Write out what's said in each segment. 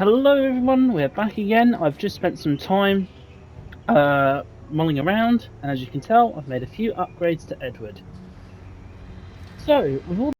Hello everyone, we're back again. I've just spent some time mulling around, and as you can tell, I've made a few upgrades to Edward. So, with all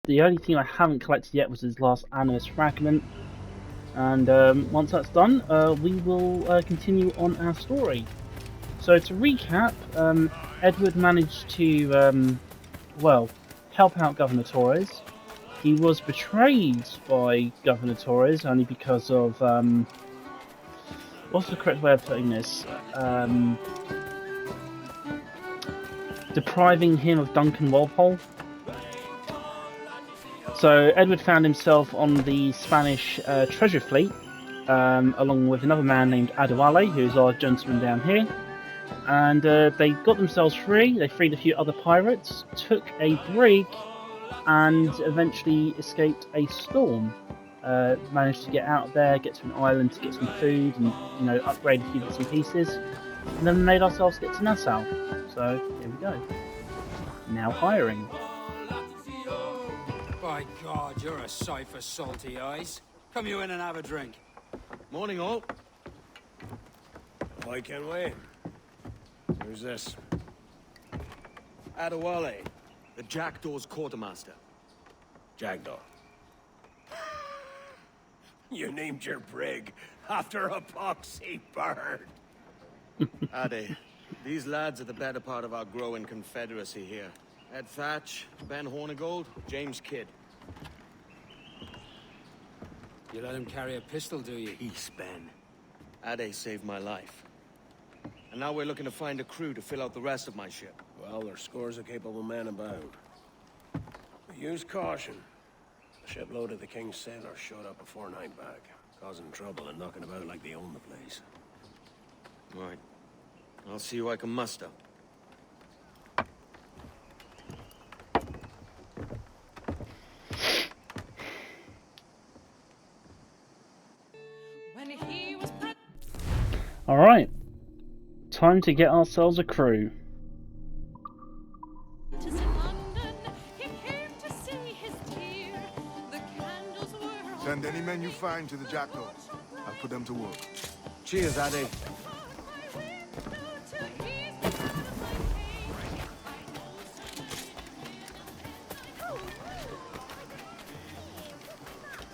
the only thing I haven't collected yet was his last animus fragment, and once that's done, we will continue on our story. So to recap, Edward managed to, well, help out Governor Torres. He was betrayed by Governor Torres only because of, what's the correct way of putting this? Depriving him of Duncan Walpole. So Edward found himself on the Spanish treasure fleet, along with another man named Adewale, who's our gentleman down here. And they got themselves free. They freed a few other pirates, took a brig, and eventually escaped a storm. Managed to get out there, get to an island to get some food, and upgrade a few bits and pieces. And then made ourselves get to Nassau. So here we go. Now hiring. By God, you're a sight for salty eyes. Come you in and have a drink. Morning, all. Hi, Kenway. Who's this? Adewale, the Jackdaw's quartermaster. Jackdaw. You named your brig after a poxy bird. Adé, these lads are the better part of our growing confederacy here. Ed Thatch, Ben Hornigold, James Kidd. You let him carry a pistol, do you? Peace, Ben. Adé saved my life. And now we're looking to find a crew to fill out the rest of my ship. Well, there's scores of capable men about. But use caution. A shipload of the King's sailors showed up before night back, causing trouble and knocking about like they own the place. Right. I'll see who I can muster. Alright. Time to get ourselves a crew. Send any men you find to the Jackdaws. I'll put them to work. Cheers, Adé.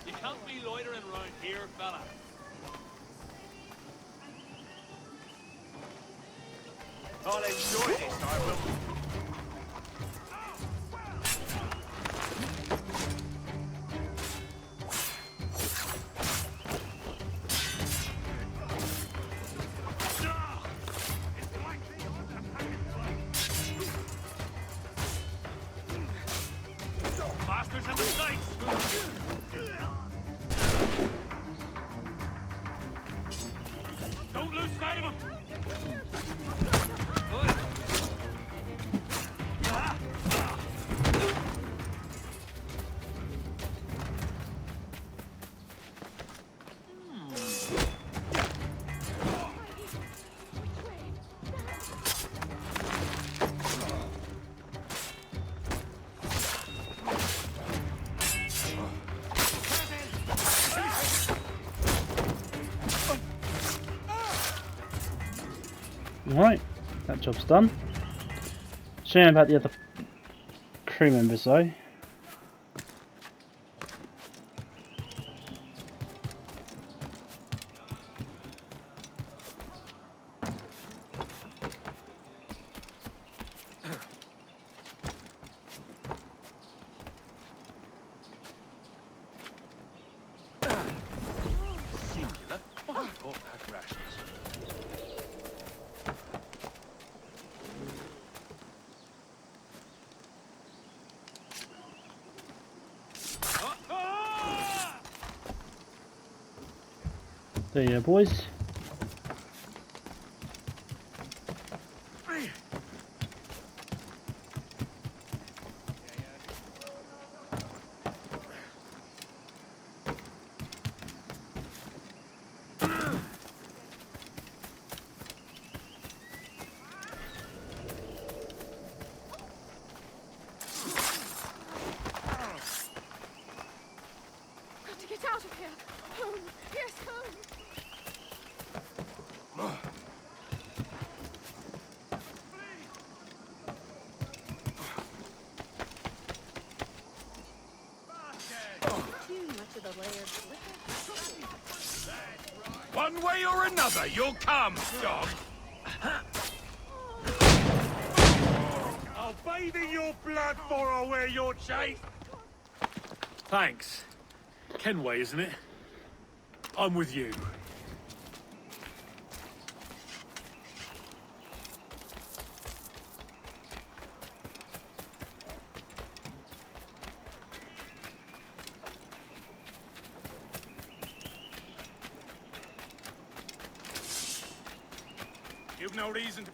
You can't be loitering around here, fella. I'll enjoy this, I will. Masters in the sights! Don't lose sight of him! Alright, that job's done. Shame about the other crew members though. There you go, boys. One way or another, you'll come, dog. I'll bathe in your blood for I wear your chafe. Thanks. Kenway, isn't it? I'm with you. You've no reason to...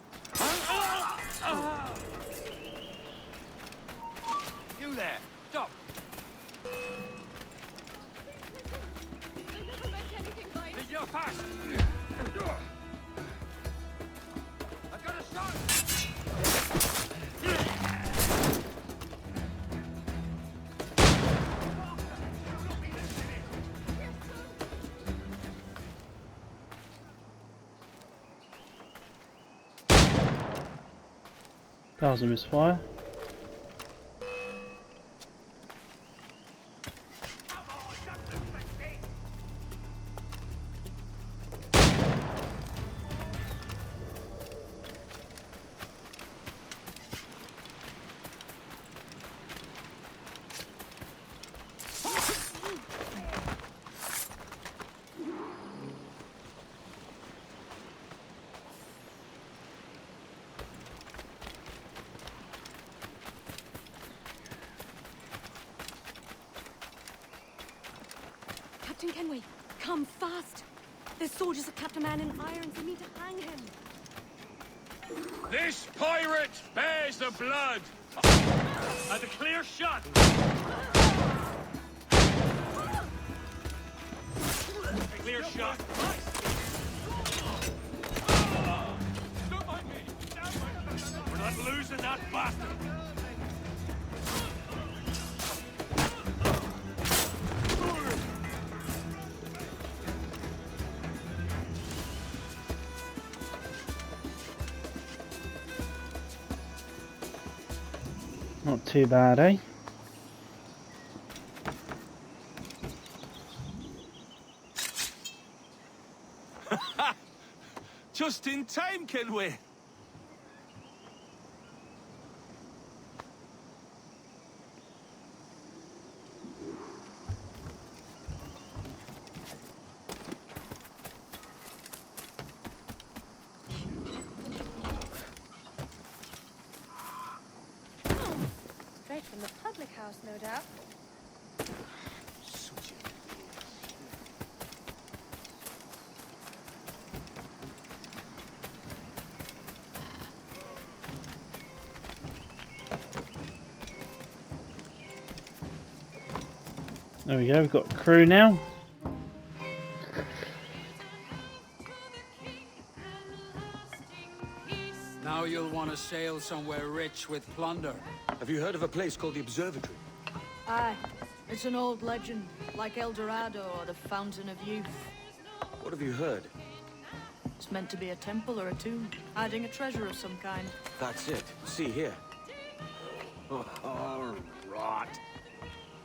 You there! Stop! Leave your fast! I've got a shot! That was a misfire. Captain Kenway, come fast! There's soldiers of Captain Man in irons. They need to hang him. This pirate bears the blood! And a clear shot! Clear shot! Don't mind me! We're not losing that bastard! Not too bad, eh? Just in time, Kenway! Straight from the public house, no doubt. There we go, we've got a crew now. Now you'll want to sail somewhere rich with plunder. Have you heard of a place called the Observatory? Aye, it's an old legend, like El Dorado or the Fountain of Youth. What have you heard? It's meant to be a temple or a tomb, hiding a treasure of some kind. That's it. See here. Oh, rot.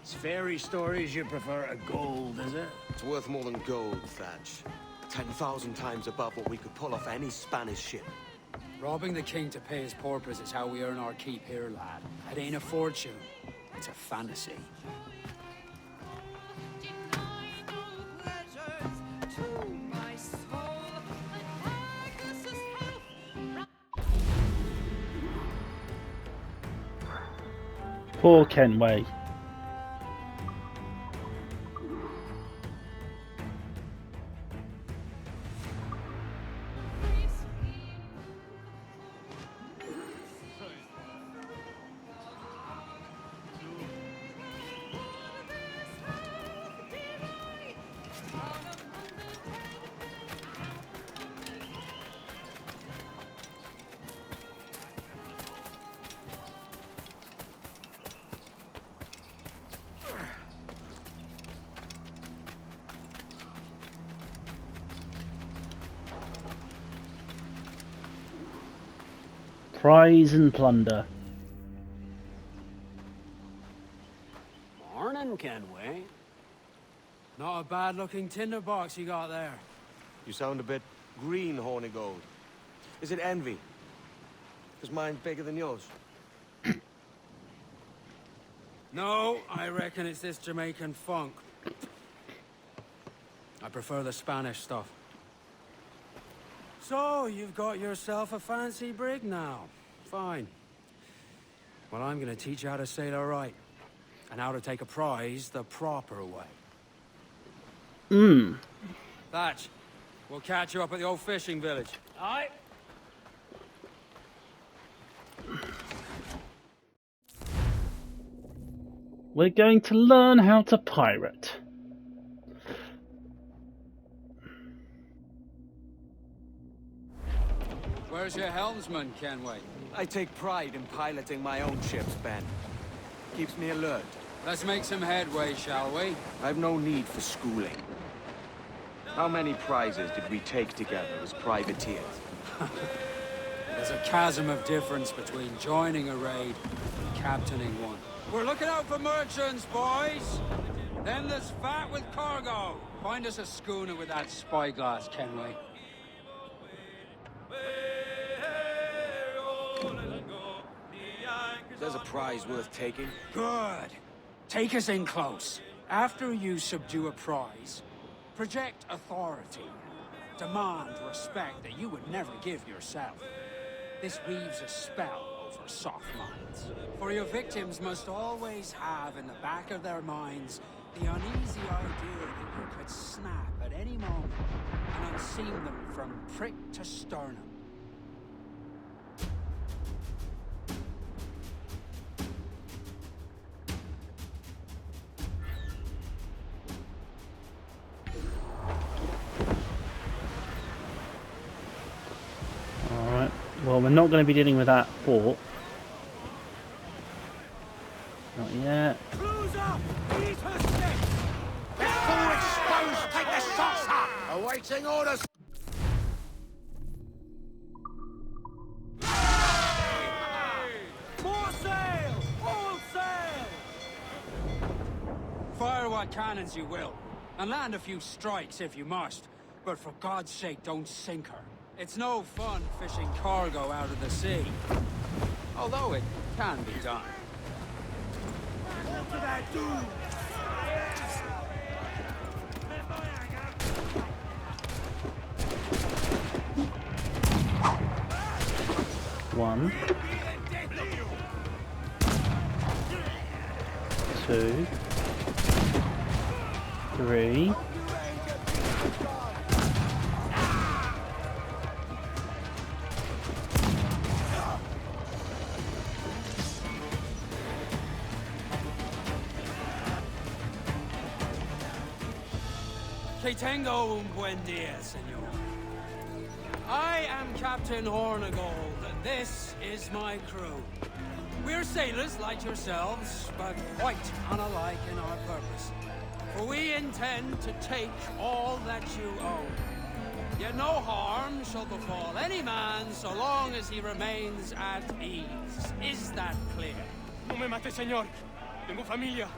It's fairy stories you prefer to gold, is it? It's worth more than gold, Thatch. 10,000 times above what we could pull off any Spanish ship. Robbing the king to pay his porpoise is how we earn our keep here, lad. It ain't a fortune. It's a fantasy. Poor Kenway. Prize and plunder. Morning, Kenway. Not a bad-looking tinderbox you got there. You sound a bit green, Hornigold. Is it envy? Because mine's bigger than yours. No, I reckon it's this Jamaican funk. I prefer the Spanish stuff. So, you've got yourself a fancy brig now. Fine. Well, I'm gonna teach you how to sail her right. And how to take a prize the proper way. Thatch, we'll catch you up at the old fishing village. Aye. We're going to learn how to pirate. Where's your helmsman, Kenway? I take pride in piloting my own ships, Ben. Keeps me alert. Let's make some headway, shall we? I've no need for schooling. How many prizes did we take together as privateers? There's a chasm of difference between joining a raid and captaining one. We're looking out for merchants, boys! Then there's fat with cargo. Find us a schooner with that spyglass, Kenway. There's a prize worth taking. Good. Take us in close. After you subdue a prize, project authority. Demand respect that you would never give yourself. This weaves a spell over soft minds. For your victims must always have in the back of their minds the uneasy idea that you could snap at any moment and unseam them from prick to sternum. Alright, well, we're not going to be dealing with that fort. Not yet. Close up! Eat her stick! Let's fall exposed! Take the shots up! Awaiting orders! More sail! All sail! Fire what cannons you will, and land a few strikes if you must, but for God's sake don't sink her. It's no fun fishing cargo out of the sea. Although it can be done. What did I do? One, 2, 3. Que tengo un buen día, señor. I am Captain Hornigold, and this is my crew. We're sailors like yourselves, but quite unalike in our purpose. For we intend to take all that you own. Yet no harm shall befall any man so long as he remains at ease. Is that clear? No me mate, señor. Tengo familia.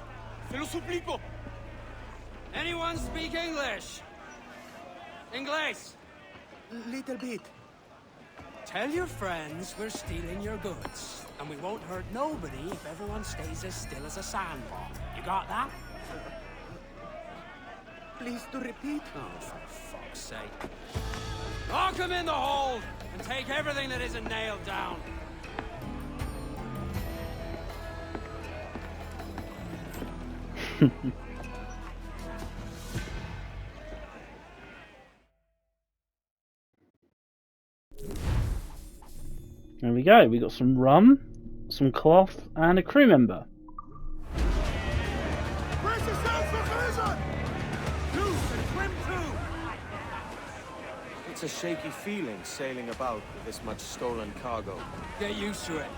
Se lo suplico. Anyone speak English? Inglés? Little bit. Tell your friends we're stealing your goods, and we won't hurt nobody if everyone stays as still as a sandbar. You got that? Please to repeat. Oh, for fuck's sake. Lock him in the hold, and take everything that isn't nailed down. There we go, we got some rum, some cloth, and a crew member. Brace yourselves for collision! Loose and swim through! It's a shaky feeling sailing about with this much stolen cargo. Get used to it.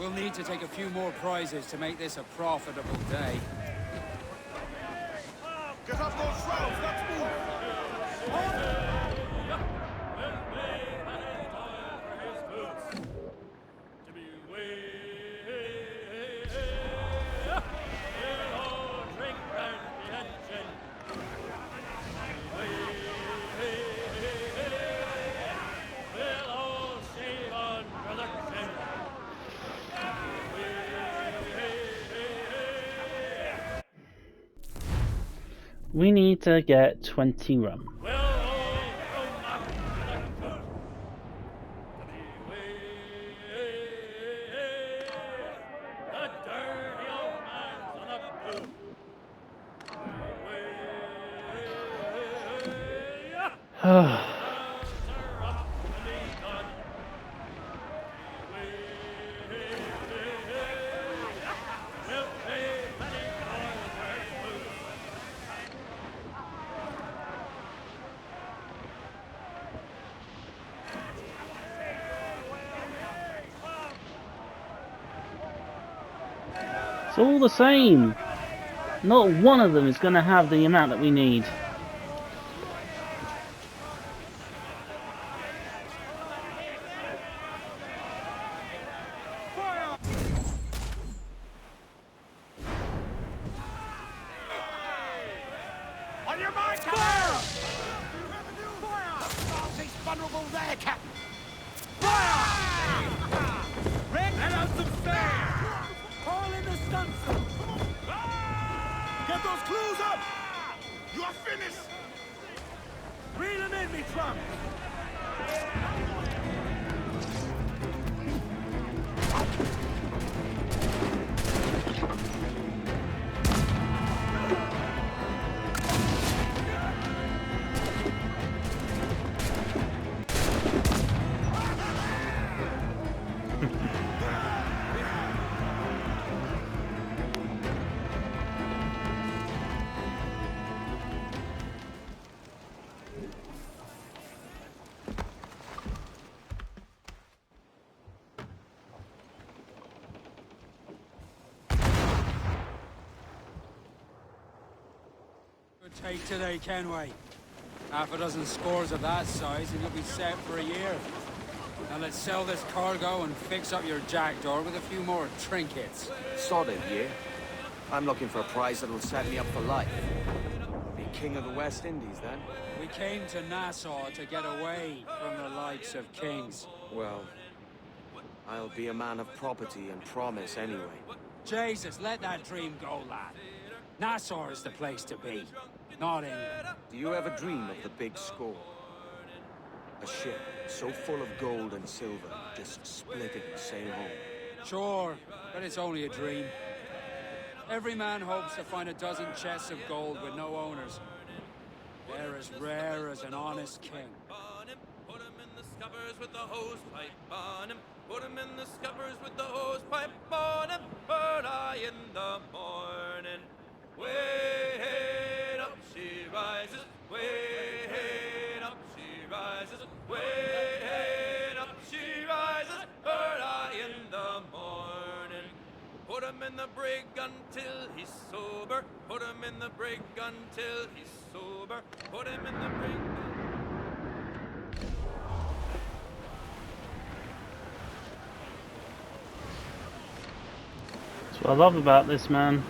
We'll need to take a few more prizes to make this a profitable day. Get off those shrouds, let's move! We need to get 20 rum. It's all the same. Not one of them is going to have the amount that we need. On your mark, fire! He's vulnerable there, Captain. Fire! Rick, let out some sand! Haul in the stunsail! Get those clues up! You are finished! Reel them in, me trunk! Good take today, Kenway. Half a dozen scores of that size and you'll be set for a year. Now let's sell this cargo and fix up your Jackdaw with a few more trinkets. Solid, yeah? I'm looking for a prize that'll set me up for life. Be king of the West Indies, then? We came to Nassau to get away from the likes of kings. Well, I'll be a man of property and promise anyway. Jesus, let that dream go, lad. Nassau is the place to be, not England. Do you ever dream of the big score? A ship so full of gold and silver, just split it and sail home. Sure, but it's only a dream. Every man hopes to find a dozen chests of gold with no owners. They're as rare as an honest king. Put him in the scuppers with the hose pipe on him. Put him in the scuppers with the hose pipe on him. Bird eye in the morning. Way up she rises. Way up she rises. Way up she rises. Bird eye in the morning. Put him in the brig until he's sober. Put him in the brig until he's sober. Put him in the brig. That's what I love about this, man.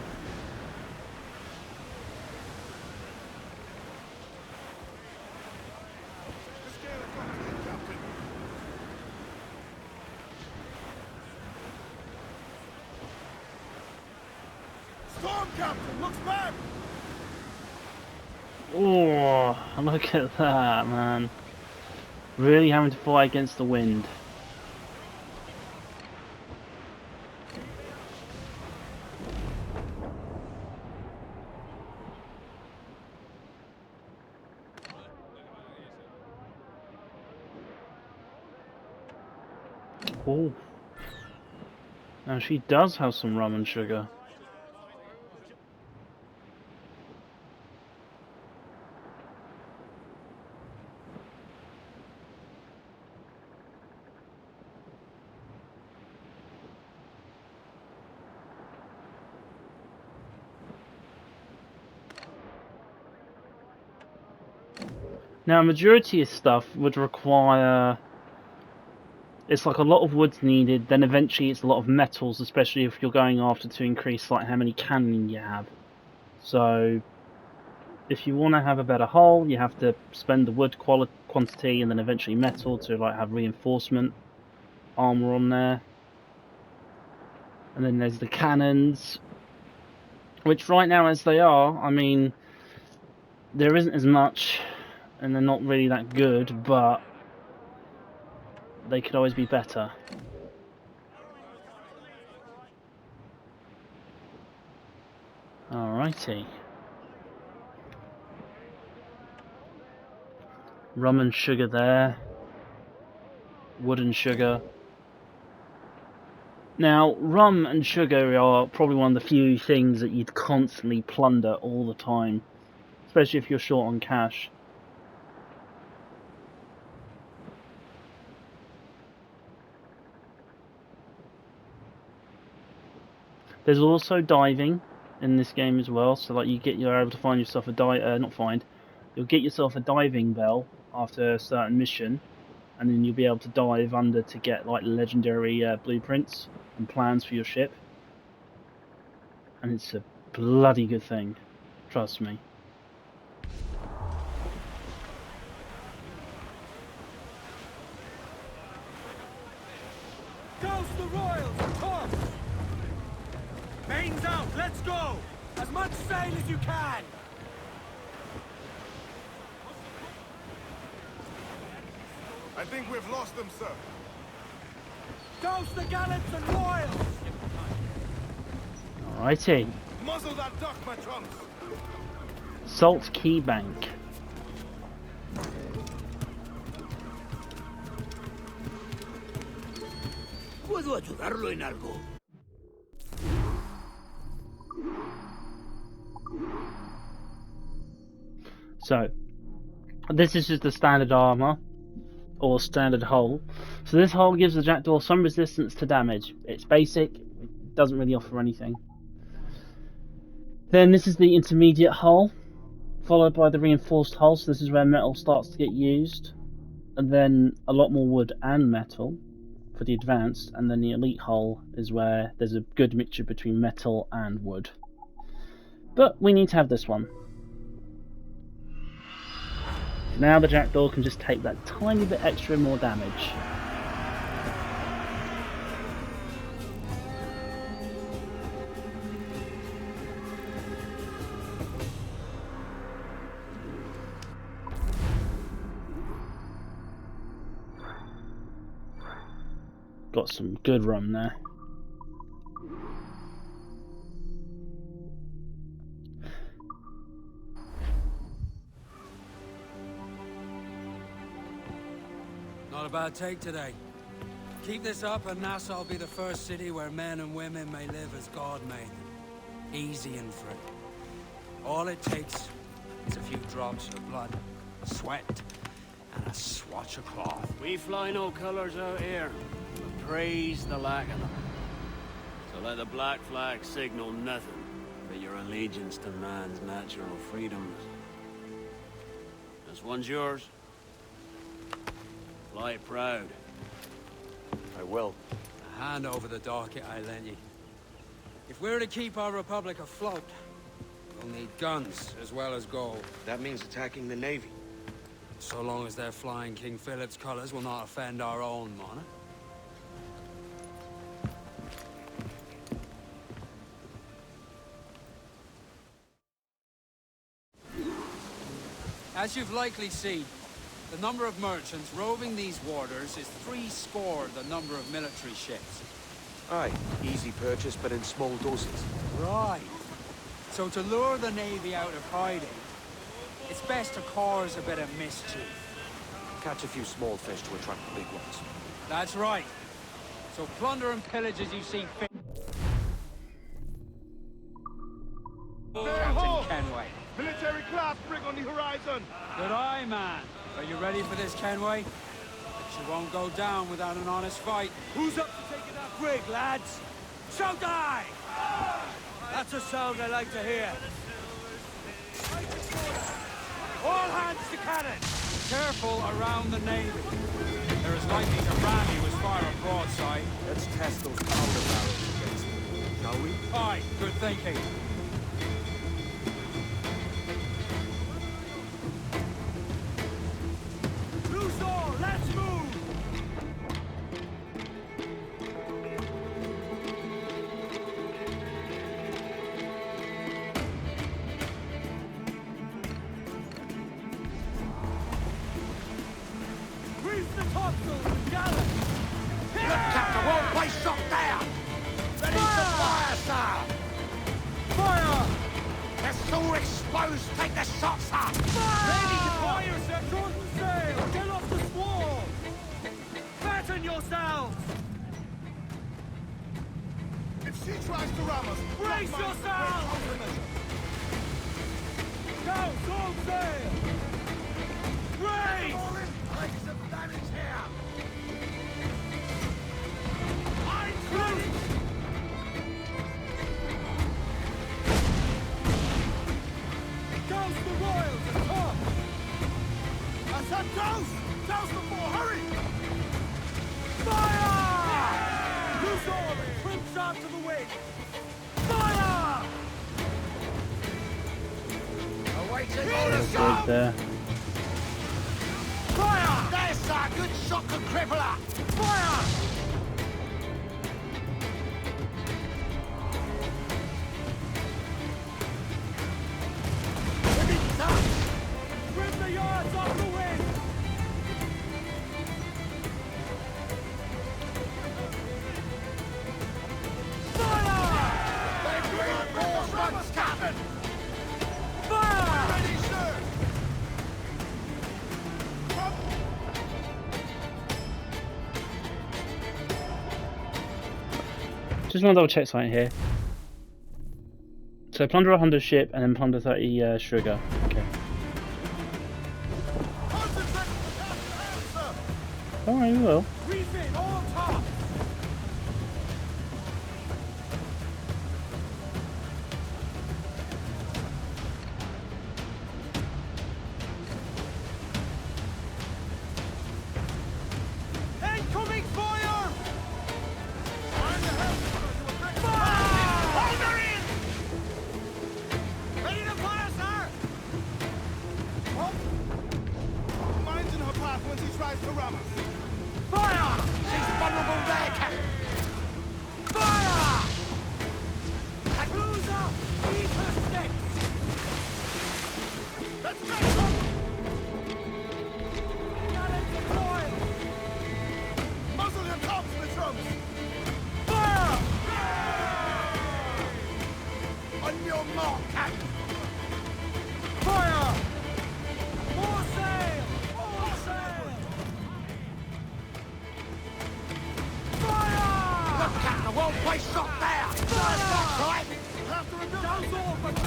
Storm, Captain! Looks back! Oh, look at that, man. Really having to fight against the wind. Oh. Now she does have some rum and sugar. Now, majority of stuff would require... It's like a lot of wood's needed, then eventually it's a lot of metals, especially if you're going after to increase like how many cannon you have. So, if you want to have a better hull, you have to spend the wood quantity and then eventually metal to like have reinforcement armor on there. And then there's the cannons, which right now as they are, I mean, there isn't as much, and they're not really that good, but they could always be better. Alrighty. Rum and sugar there. Wood and sugar. Now, rum and sugar are probably one of the few things that you'd constantly plunder all the time, especially if you're short on cash. There's also diving in this game as well, so like you're able to find yourself a you'll get yourself a diving bell after a certain mission, and then you'll be able to dive under to get like legendary blueprints and plans for your ship. And it's a bloody good thing, trust me. Douse the royals and tops! Mains out, let's go! As much sail as you can! I think we've lost them, sir. Douse the gallants and royals! Alrighty. Muzzle that duck, my trunks! Salt Key Bank. ¿Puedo ayudarlo en algo? So, this is just the standard armor, or standard hull. So this hull gives the Jackdaw some resistance to damage. It's basic, it doesn't really offer anything. Then this is the intermediate hull, followed by the reinforced hull, so this is where metal starts to get used. And then a lot more wood and metal for the advanced, and then the elite hull is where there's a good mixture between metal and wood. But we need to have this one. Now the Jackdaw can just take that tiny bit extra more damage. Got some good rum there. Not a bad take today. Keep this up and Nassau will be the first city where men and women may live as God made them. Easy and free. All it takes is a few drops of blood, sweat, and a swatch of cloth. We fly no colors out here, but praise the lack of them. So let the black flag signal nothing but your allegiance to man's natural freedoms. This one's yours. Fly it proud. I will. A hand over the docket I lent you. If we're to keep our republic afloat, we'll need guns as well as gold. That means attacking the Navy. So long as they're flying King Philip's colors will not offend our own monarch. As you've likely seen, the number of merchants roving these waters is threescore the number of military ships. Aye, easy purchase, but in small doses. Right. So to lure the Navy out of hiding, it's best to cause a bit of mischief. Catch a few small fish to attract the big ones. That's right. So plunder and pillage as you see fit. Captain Kenway. Military class brig on the horizon! Good eye, man. Are you ready for this, Kenway? But you won't go down without an honest fight. Who's up to taking that brig, lads? So die! That's a sound I like to hear. All hands to cannon! Careful around the Navy. They're as likely to ram you as fire a broadside. Let's test those powder barrels against them, shall we? Aye, good thinking. Loose all, let's move! It's all exposed. Take the shots, sir. Ready to fire, sir. Shorten sail. Get off the squall. Fatten yourselves. If she tries to ram us, Brace yourselves. Go, full sail. Brace. Take some damage here. I'm ready. Toast the royals at top. I said toast! Toast before, hurry! Fire! Loose all and trim shot to the wind. Fire! Awaiting orders, Good sir. there. Fire! There's sir. Good shot to cripple her. Fire! Trim the yards off the wind. Fire! They've reinforcements, Captain. Fire! Ready, sir! Just want to double check something here. So plunder 100 ship and then plunder 30 sugar. Okay. Concentrate on the task at hand, sir! Alright, we will. Refit all tops. Incoming fire! Find the help, sir, to effect the Hold her in! Ready to fire, sir! Mine's in her path when she tries to ram us. Fire! She's vulnerable there, Captain. Fire! Cruise up! Eat her sticks! Let's make some! Gallons deployed! Muzzle your tops, Miss Rums! Fire! On your mark, Captain. Fire! More sail! More sail! Fire! Look, Captain, a well-placed shot there. First shot, right? After a Those double! all but me!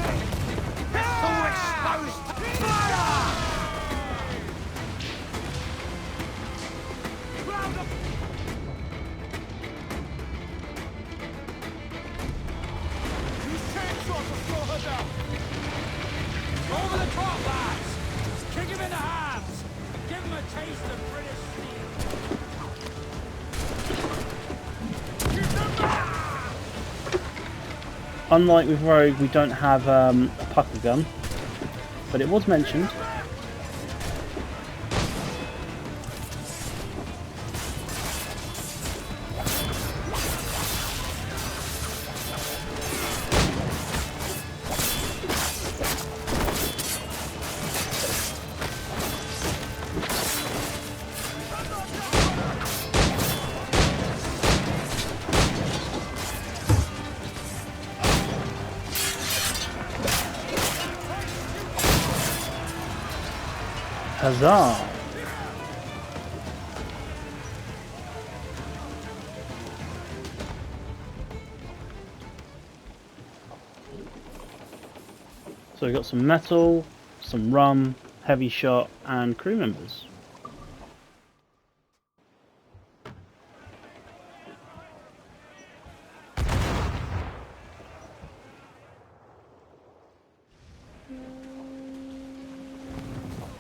It's all exposed. Fire! Round up! Use chainsaw to slow her down! Over the top, lads! Kick him in the hands! Give him a taste of British steel! Unlike with Rogue, we don't have a pucker gun, but it was mentioned. Huzzah! So we've got some metal, some rum, heavy shot, and crew members.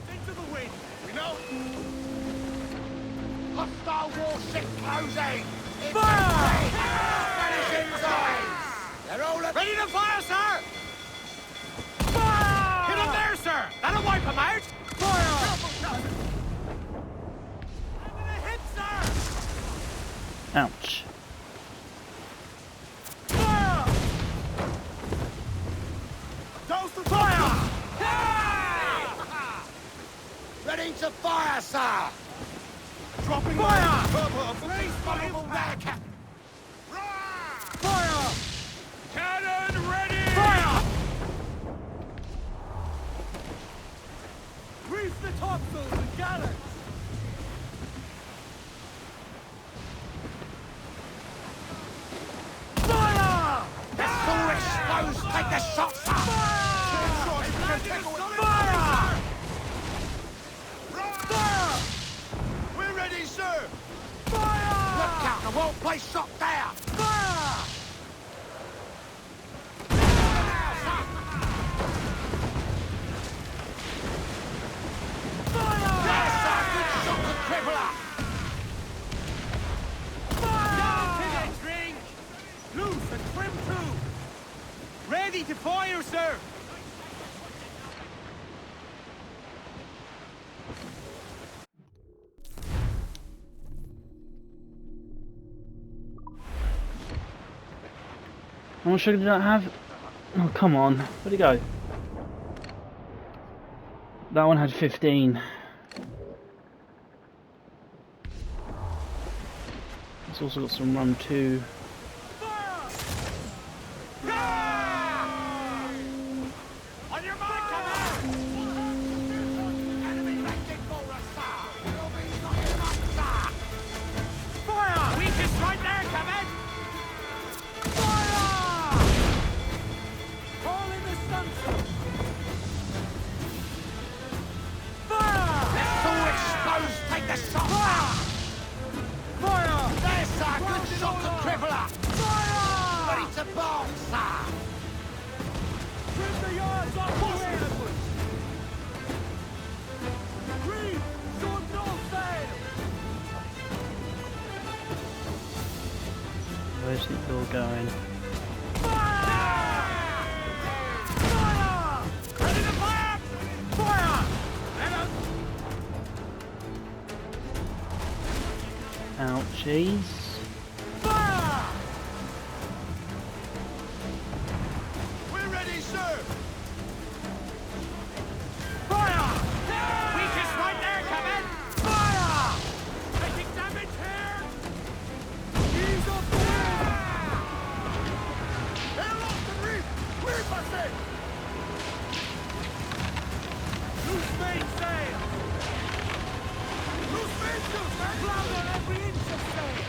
Into the wind! We know! Hostile warship closing. It's Fire! Spanish ensigns. They're all at... Ready to fire, sir! Fire! Hit him there, sir! That'll wipe him out! Fire! Under the hip, sir! Ouch. Fire! Toast the Fire! Ready to fire, sir. Dropping Fire! Please vulnerable there, Captain. Fire! Cannon ready! Fire! exposed! Take the shots! Fire! Fire! We're ready, sir! Fire! Look out, the won't place shot there! Fire! Fire! Yes, sir! Good shot, the crippler! Fire! Drink! Loose and trim too! Ready to fire, sir! How much sugar did that have? Oh, come on. Where'd it go? That one had 15. It's also got some rum too. On your mark, command! Enemy reacting for us, sir! We'll be knocking up, sir! Fire! Weakest right there, command! Fire! Call in the stunts! Fire! They're so exposed, take the shot! Fire! Fire! There's sir, good shot to crippler! Fire! Ready to bomb, sir! Trim the yards off the Edward! Green! Short no sail! Where's it all going? Fire! Fire! Ready to fire! Fire! Let us... Ouchies. Fire! We're ready, sir! Fire! Weakest right there, command! Fire! Taking damage here! Ease off the wind! Hail off the reef! Reef, I say! Loose mainsail! Loose mainsail, man! Cloud on every inch of sail!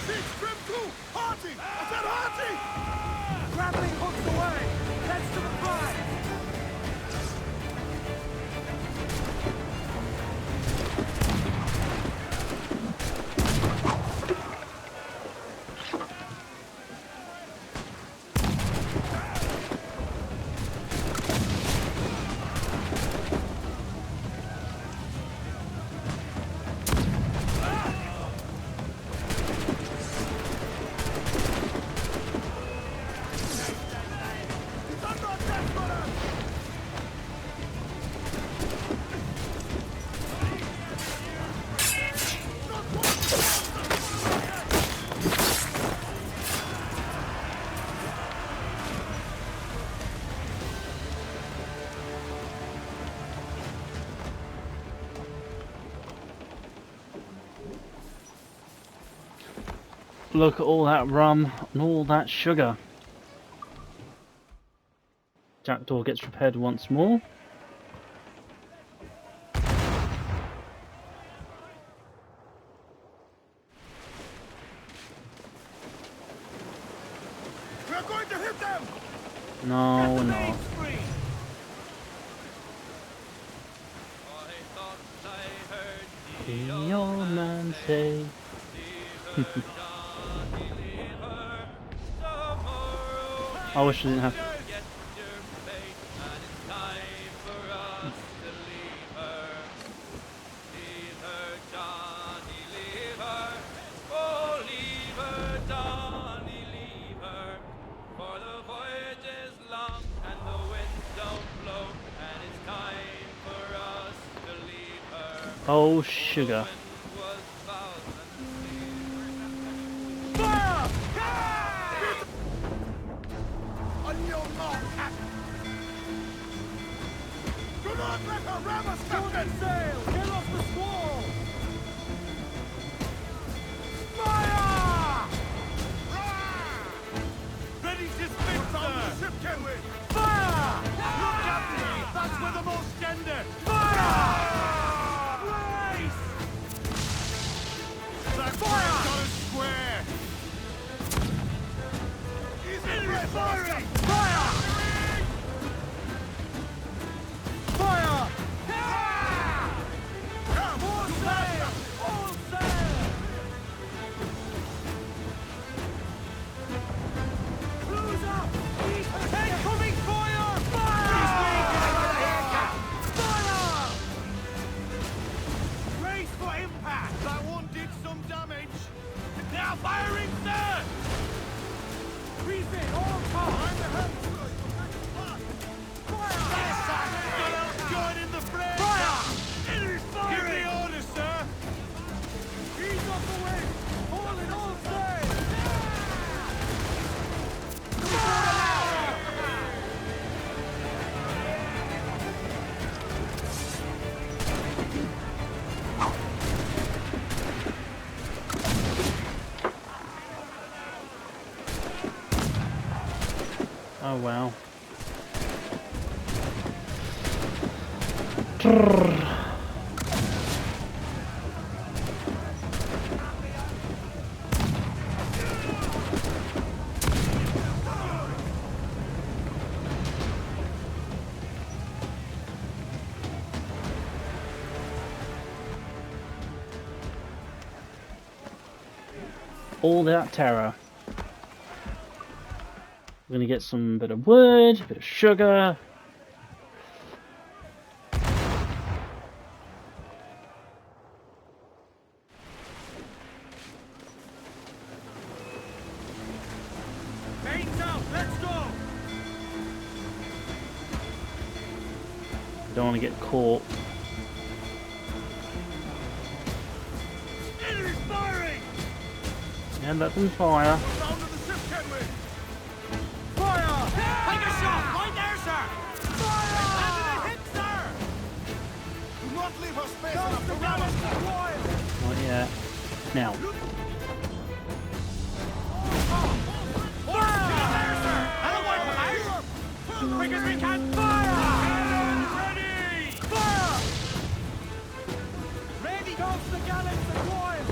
Sheets trim too! Hearty! I said hearty! Grappling hooks away! Heads to the prize! Look at all that rum and all that sugar. Jackdaw gets repaired once more. We're going to hit them! No, we're not. I thought I heard The old man say. I wish I didn't have. Get your fate, and it's time for us to leave her. Leave her, Johnny, leave her. Oh, leave her, Johnny, leave her. For the voyage is long and the winds don't blow, and it's time for us to leave her. Oh, sugar. Wind was foul and Fire! On your mark, Captain! Do not let her ram us, Captain! Sail! Get off the squall! Fire! Ready to spin, sir! Ship Kenway! Fire! Look, Captain! That's where the most gender! Fire! Race! That fire! Got us square! Easy, firing! are firing, sir! Freeze it, all cars! Fire! Join in the fray! Fire! Enemy's firing! Give the order, sir! Ease off the way! All in all sail! Oh wow. All that terror. We're gonna get some bit of wood, a bit of sugar. Mains out, let's go! Don't want to get caught. Enemy's firing! And let them fire. Down to the ship, Kenway! Fire! Take a shot! Right there, sir! Fire! Landed a hit, sir! Do not leave her space Down enough the to run us. gallows, Royal! Not yet. Now. Quick as we can, fire! Ready! Fire! Ready goes the gallants and royals!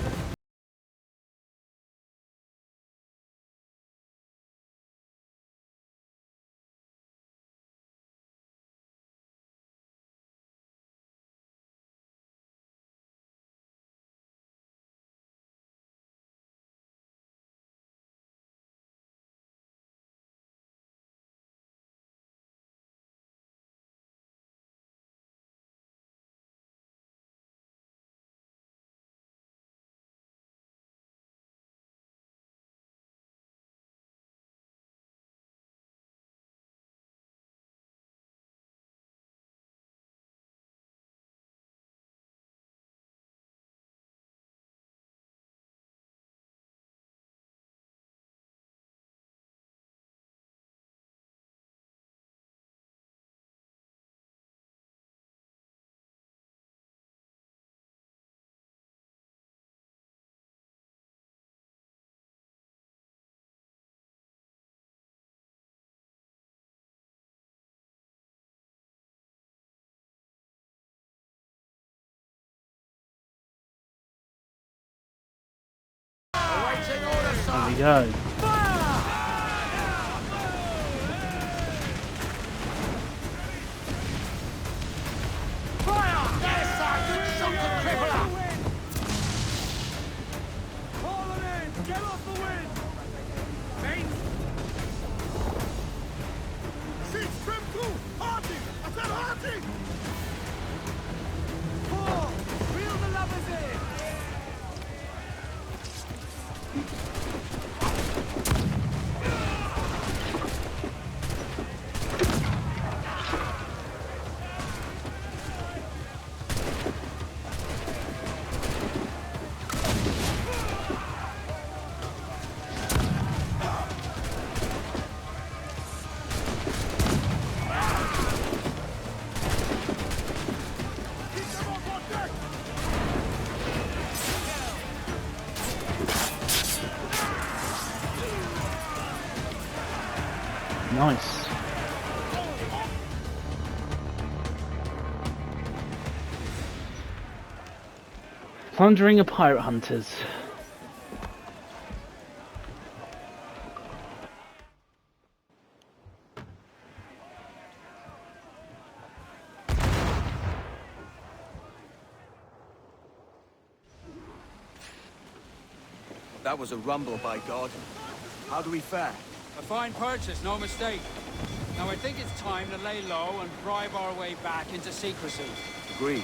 There we go. Nice. Plundering of pirate hunters. That was a rumble, by God. How do we fare? A fine purchase, no mistake. Now I think it's time to lay low and bribe our way back into secrecy. Agreed.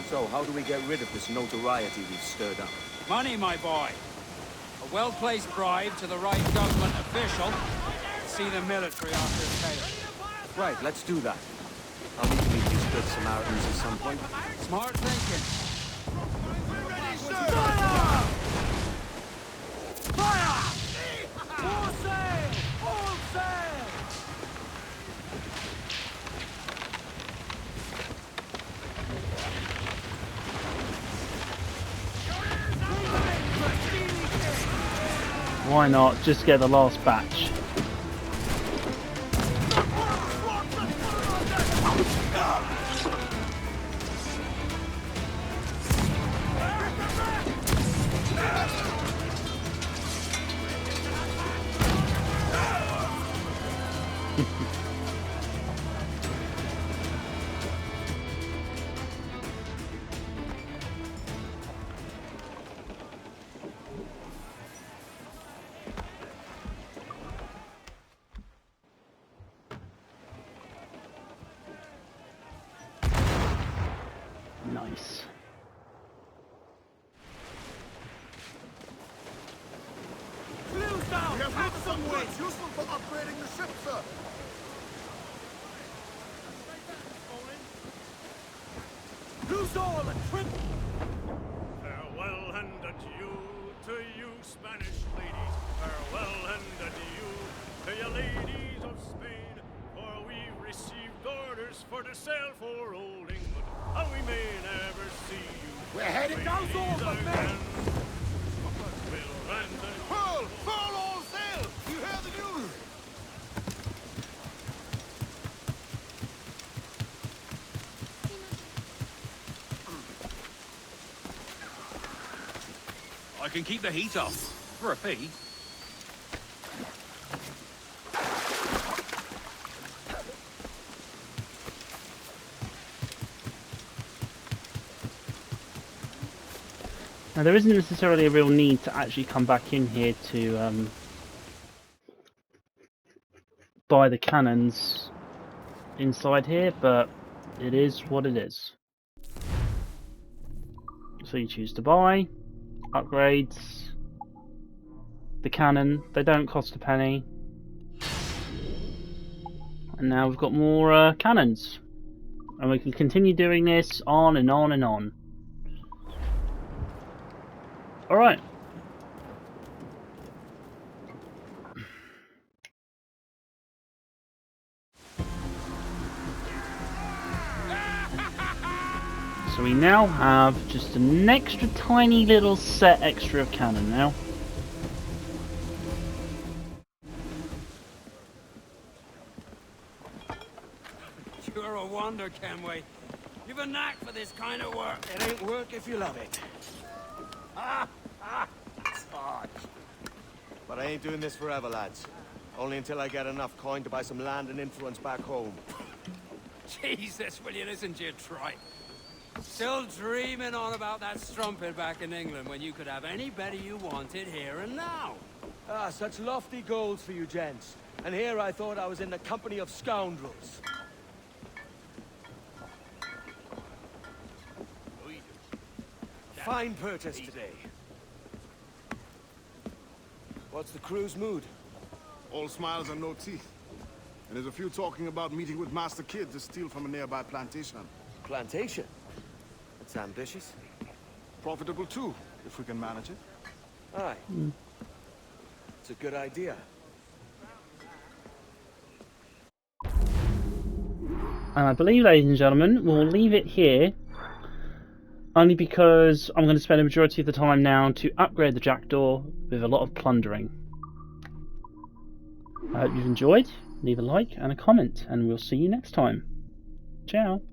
So, how do we get rid of this notoriety we've stirred up? Money, my boy. A well-placed bribe to the right government official. See the military after his tail. Right, let's do that. I'll need to meet these good Samaritans at some point. Smart thinking. Fire! All sail! All sail! Why not just get the last batch? Nice. Clews down! We have hit some weight useful for upgrading the ship, sir. Loose all and trim! Farewell and adieu to you, Spanish ladies. Farewell and adieu to you, ladies of Spain. For we received orders for to sail for old England, and we may never see you. We're headed down over, men! We'll run the Pull! Full all sail! You hear the news? I can keep the heat up, for a fee. Now there isn't necessarily a real need to actually come back in here to buy the cannons inside here, but it is what it is. So you choose to buy, upgrades, the cannon, they don't cost a penny. And now we've got more cannons. And we can continue doing this on and on and on. Alright. So we now have just an extra tiny little set extra of cannon now. You're a wonder, Kenway. You've a knack for this kind of work. It ain't work if you love it. Thatch. But I ain't doing this forever, lads. Only until I get enough coin to buy some land and influence back home. Jesus, will you listen to your tripe? Still dreaming on about that strumpet back in England when you could have any better you wanted here and now. Ah, such lofty goals for you gents. And here I thought I was in the company of scoundrels. Fine purchase today. What's the crew's mood? All smiles and no teeth. And there's a few talking about meeting with Master Kid to steal from a nearby plantation. Plantation? It's ambitious. Profitable too, if we can manage it. Aye. It's a good idea. And I believe, ladies and gentlemen, we'll leave it here. Only because I'm going to spend a majority of the time now to upgrade the Jackdaw with a lot of plundering. I hope you've enjoyed. Leave a like and a comment, and we'll see you next time. Ciao.